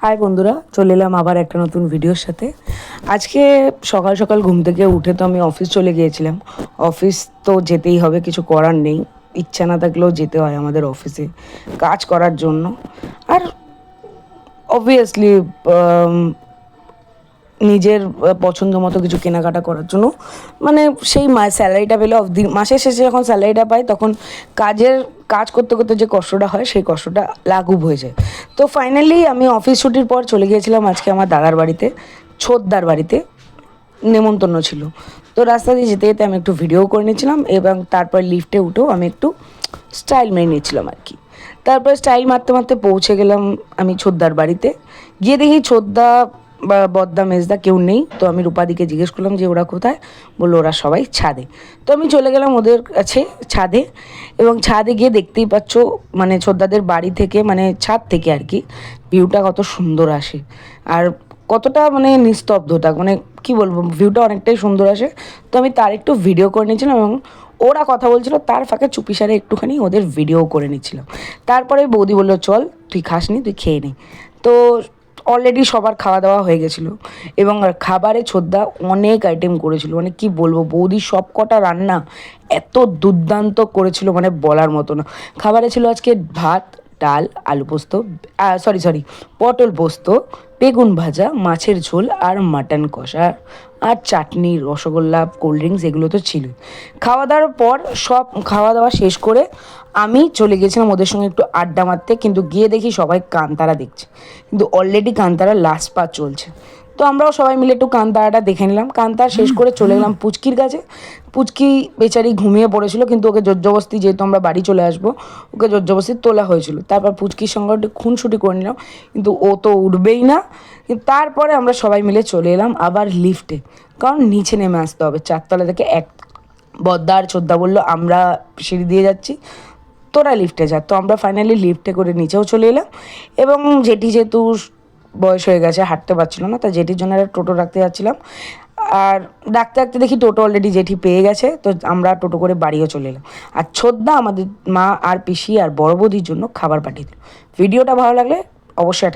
High বন্ধুরা, চলে এলাম আবার একটা নতুন ভিডিওর সাথে। আজকে সকাল সকাল ঘুম থেকে উঠে তো আমি অফিস চলে গিয়েছিলাম। অফিস তো যেতেই হবে, কিছু করার নেই, ইচ্ছা না থাকলেও যেতে হয় আমাদের অফিসে কাজ করার জন্য। আর অবভিয়াসলি নিজের পছন্দ মতো কিছু কেনাকাটা করার জন্য, মানে সেই স্যালারিটা পেলে মাসের শেষে যখন স্যালারিটা পাই তখন কাজ করতে করতে যে কষ্টটা হয় সেই কষ্টটা লাঘব হয়ে যায়। তো ফাইনালি আমি অফিস ছুটির পর চলে গিয়েছিলাম আজকে আমার দাদার বাড়িতে, ছোটদার বাড়িতে নেমন্তন্ন ছিল। তো রাস্তা দিয়ে যেতে যেতে আমি একটু ভিডিও করে নিয়েছিলাম এবং তারপর লিফটে উঠেও আমি একটু স্টাইল মেরে নিয়েছিলাম আর কি। তারপর স্টাইল মারতে মারতে পৌঁছে গেলাম আমি ছোটদার বাড়িতে। গিয়ে দেখি ছোটদা বা বদ্দা মেজদা কেউ নেই। তো আমি রূপাদিকে জিজ্ঞেস করলাম যে ওরা কোথায়, বললো ওরা সবাই ছাদে। তো আমি চলে গেলাম ওদের কাছে ছাদে, এবং ছাদে গিয়ে দেখতেই পাচ্ছ মানে ছোটদাদের বাড়ি থেকে, মানে ছাদ থেকে আর কি, ভিউটা কত সুন্দর আসে। আর কতটা মানে নিস্তব্ধতা, মানে কি বলবো, ভিউটা অনেকটাই সুন্দর আসে। তো আমি তার একটু ভিডিও করে নিয়েছিলাম এবং ওরা কথা বলছিল তার ফাঁকে চুপিসারে একটুখানি ওদের ভিডিও করে নিচ্ছিলাম। তারপরে বৌদি বললো চল, তুই খাসনি, তুই খেয়ে নে। তো অলরেডি সবার খাওয়া দাওয়া হয়ে গেছিলো এবং খাবারে ছোদ্দা অনেক আইটেম করেছিল, মানে কি বলবো, বৌদি সব কটা রান্না এত দুর্দান্ত করেছিল মানে বলার মতো না। খাবারে ছিল আজকে ভাত, ডাল, আলু পোস্ত, সরি পটল পোস্ত, বেগুন ভাজা, মাছের ঝোল আর মাটন কষা, আর চাটনি, রসগোল্লা, কোল্ড ড্রিঙ্কস, এগুলো তো ছিলই। খাওয়া দাওয়ার পর সব খাওয়া দাওয়া শেষ করে আমি চলে গেছিলাম ওদের সঙ্গে একটু আড্ডা মারতে, কিন্তু গিয়ে দেখি সবাই কান্তারা দেখছে, কিন্তু অলরেডি কান্তারা লাস্ট পার্ট চলছে। তো আমরাও সবাই মিলে একটু কান্তারাটা দেখে নিলাম। কান্তারা শেষ করে চলে গেলাম পুচকির কাছে। পুচকি বেচারি ঘুমিয়ে পড়েছিল, কিন্তু ওকে জোরজবস্তি, যেহেতু আমরা বাড়ি চলে আসবো, ওকে জোরজবস্তি তোলা হয়েছিল। তারপর পুচকির সঙ্গে একটু খুনসুটি করে নিলাম, কিন্তু ও তো উঠবেই না। তারপরে আমরা সবাই মিলে চলে এলাম আবার লিফটে, কারণ নিচে নেমে আসতে হবে চারতলা থেকে। বদ্দা আর ছোদ্দা বললো আমরা সিঁড়ি দিয়ে যাচ্ছি, তোরা লিফটে যা। তো আমরা ফাইনালি লিফটে করে নিচেও চলে এলাম, এবং জেঠি যেহেতু বয়স হয়ে গেছে, হাঁটতে পারছিল না, তা জেঠির জন্য একটা টোটো রাখতে যাচ্ছিলাম। আর ডাকতে ডাকতে দেখি টোটো অলরেডি জেঠি পেয়ে গেছে, তো আমরা টোটো করে বাড়িও চলে এলাম। আর ছোদ্দা আমাদের মা আর পিসি আর বড় বৌদির জন্য খাবার পাঠিয়ে দিল। ভিডিওটা ভালো লাগলে অবশ্যই একটা